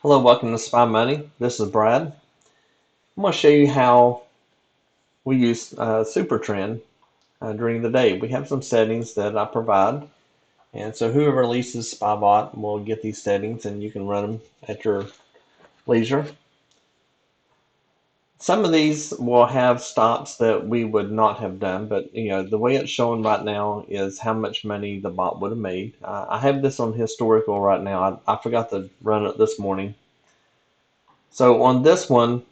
Hello, welcome to Spy Money. This is Brad. I'm going to show you how we use SuperTrend during the day. We have some settings that I provide, and so whoever releases SpyBot will get these settings, and you can run them at your leisure. Some of these will have stops that we would not have done, but the way it's showing right now is how much money the bot would have made. I have this on historical right now. I forgot to run it this morning. So on this one,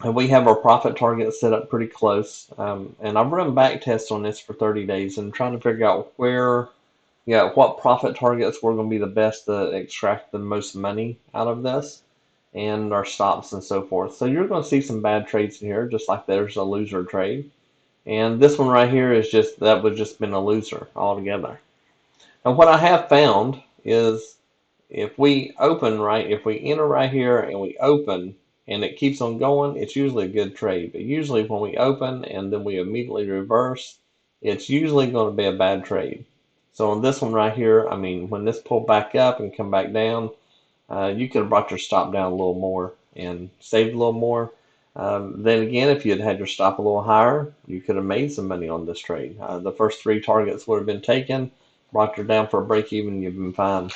and we have our profit target set up pretty close. And I've run back tests on this for 30 days and trying to figure out what profit targets were going to be the best to extract the most money out of this and our stops and so forth. So you're going to see some bad trades in here, just like there's a loser trade. And this one right here is that would just been a loser altogether. Now what I have found is if we enter right here and we open and it keeps on going, it's usually a good trade. But usually when we open and then we immediately reverse, it's usually going to be a bad trade. So on this one right here, I mean, when this pulled back up and come back down, you could have brought your stop down a little more and saved a little more. Then again, if you had your stop a little higher, you could have made some money on this trade. The first three targets would have been taken, brought you down for a break even, you've been fine.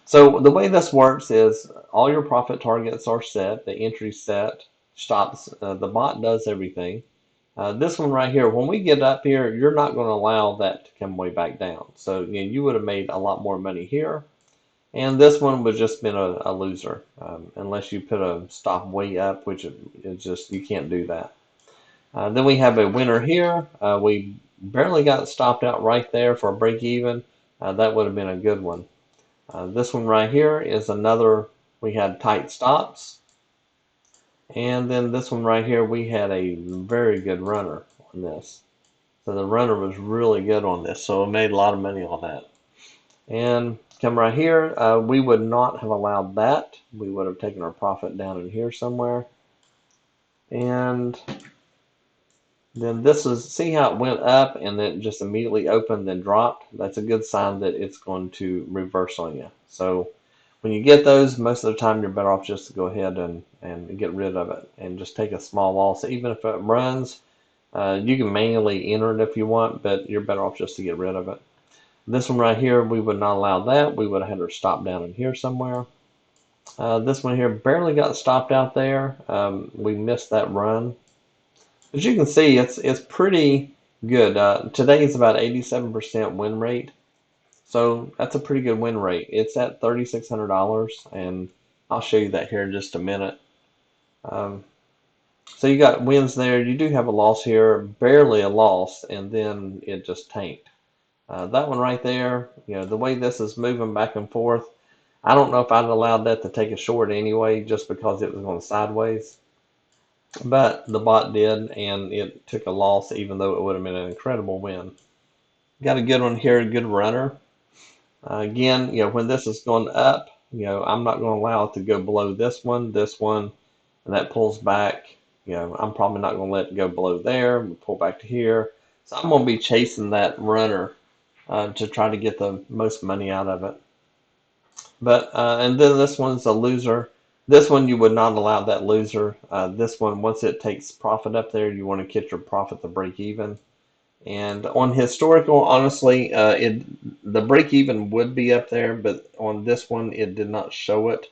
So the way this works is all your profit targets are set, the entry set, stops, the bot does everything. This one right here, when we get up here, you're not going to allow that to come way back down. So you would have made a lot more money here. And this one would just been a loser, unless you put a stop way up, which is just, you can't do that. Then we have a winner here. We barely got stopped out right there for a break even. That would have been a good one. This one right here is another, we had tight stops. And then this one right here, we had a very good runner on this. So the runner was really good on this. So we made a lot of money on that. And come right here, we would not have allowed that. We would have taken our profit down in here somewhere. And then this is, see how it went up and then just immediately opened and dropped? That's a good sign that it's going to reverse on you. So when you get those, most of the time you're better off just to go ahead and get rid of it and just take a small loss. Even if it runs, you can manually enter it if you want, but you're better off just to get rid of it. This one right here, we would not allow that. We would have had her stop down in here somewhere. This one here barely got stopped out there. We missed that run. As you can see, it's pretty good. Today is about 87% win rate. So that's a pretty good win rate. It's at $3,600, and I'll show you that here in just a minute. So you got wins there. You do have a loss here, barely a loss, and then it just tanked. That one right there, the way this is moving back and forth, I don't know if I'd allowed that to take a short anyway, just because it was going sideways. But the bot did, and it took a loss, even though it would have been an incredible win. Got a good one here, a good runner. Again, when this is going up, I'm not going to allow it to go below this one, and that pulls back. I'm probably not going to let it go below there. We pull back to here. So I'm going to be chasing that runner to try to get the most money out of it. But and then this one's a loser. This one you would not allow that loser. This one, once it takes profit up there, you want to get your profit to break even. And on historical, honestly, the break even would be up there, but on this one it did not show it.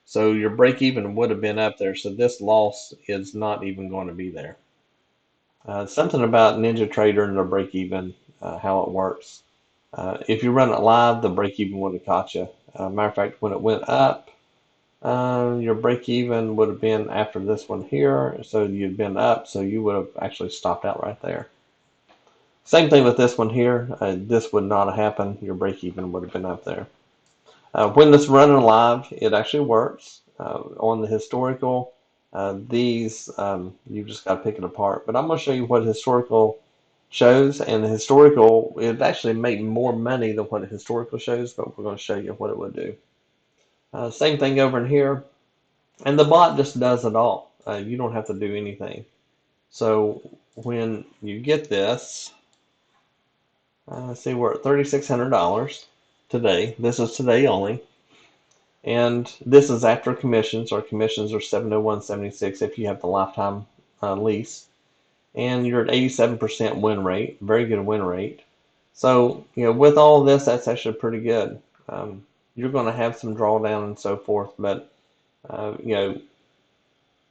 So your break even would have been up there. So this loss is not even going to be there. Something about NinjaTrader and the break even, how it works. If you run it live, the break even would have caught you. Matter of fact, when it went up, your break even would have been after this one here. So you'd been up, so you would have actually stopped out right there. Same thing with this one here. This would not have happened. Your break even would have been up there. When this running live, it actually works. On the historical, these, you just got to pick it apart. But I'm going to show you what historical shows, and the historical, it actually made more money than what the historical shows, but we're going to show you what it would do. Same thing over in here, and the bot just does it all. You don't have to do anything. So when you get this, see, we're at $3,600 today. This is today only. And this is after commissions. Our commissions are 701.76 if you have the lifetime lease. And you're at 87% win rate, very good win rate. So, with all of this, that's actually pretty good. You're going to have some drawdown and so forth, but,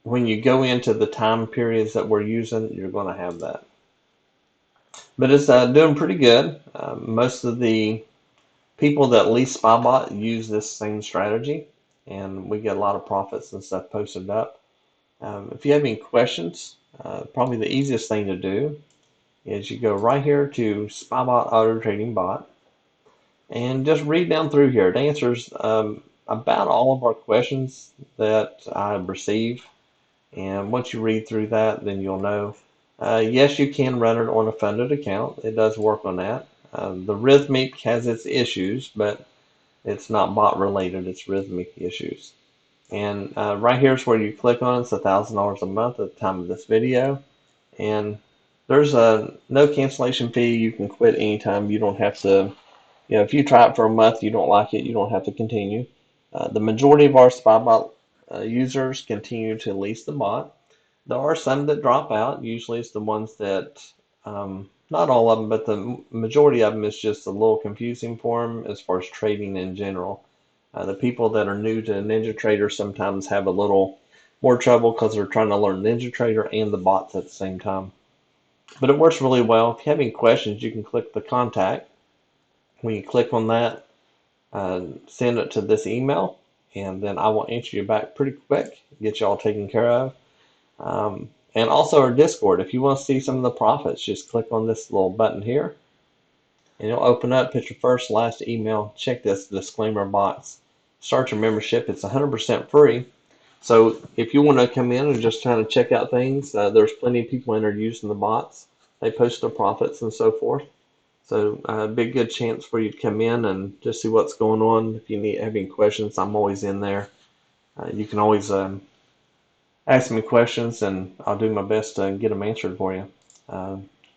when you go into the time periods that we're using, you're going to have that. But it's doing pretty good. Most of the people that lease SpyBot use this same strategy, and we get a lot of profits and stuff posted up. If you have any questions, probably the easiest thing to do is you go right here to SpyBot Auto Trading Bot and just read down through here. It answers about all of our questions that I receive. And once you read through that, then you'll know. Yes, you can run it on a funded account. It does work on that. The Rhythmic has its issues, but it's not bot related. It's Rhythmic issues. And right here is where you click on it. It's $1,000 a month at the time of this video. And there's no cancellation fee. You can quit anytime. You don't have to, if you try it for a month, you don't like it, you don't have to continue. The majority of our SpyBot users continue to lease the bot. There are some that drop out. Usually it's the ones that, not all of them, but the majority of them is just a little confusing for them as far as trading in general. The people that are new to NinjaTrader sometimes have a little more trouble because they're trying to learn NinjaTrader and the bots at the same time. But it works really well. If you have any questions, you can click the contact. When you click on that, send it to this email, and then I will answer you back pretty quick, get you all taken care of. And also our Discord. If you want to see some of the profits, just click on this little button here, and it'll open up, put your first, last email, check this disclaimer box, start your membership. It's 100% free. So if you want to come in and just kind of check out things, there's plenty of people in there using the bots. They post their profits and so forth. So big good chance for you to come in and just see what's going on. If you have any questions, I'm always in there. You can always ask me questions, and I'll do my best to get them answered for you.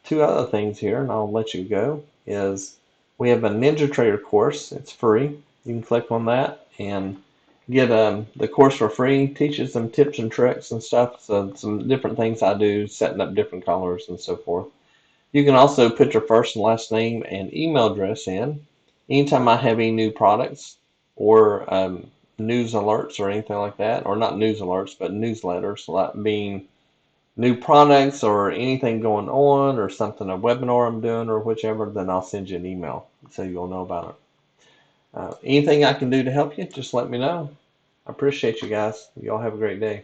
Two other things here, and I'll let you go, is we have a NinjaTrader course. It's free. You can click on that and get the course for free. Teaches some tips and tricks and stuff. So some different things I do, setting up different colors and so forth. You can also put your first and last name and email address in. Anytime I have any new products or news alerts or anything like that, or not news alerts, but newsletters, like being new products or anything going on or something, a webinar I'm doing or whichever, then I'll send you an email so you'll know about it. Anything I can do to help you, just let me know. I appreciate you guys. You all have a great day.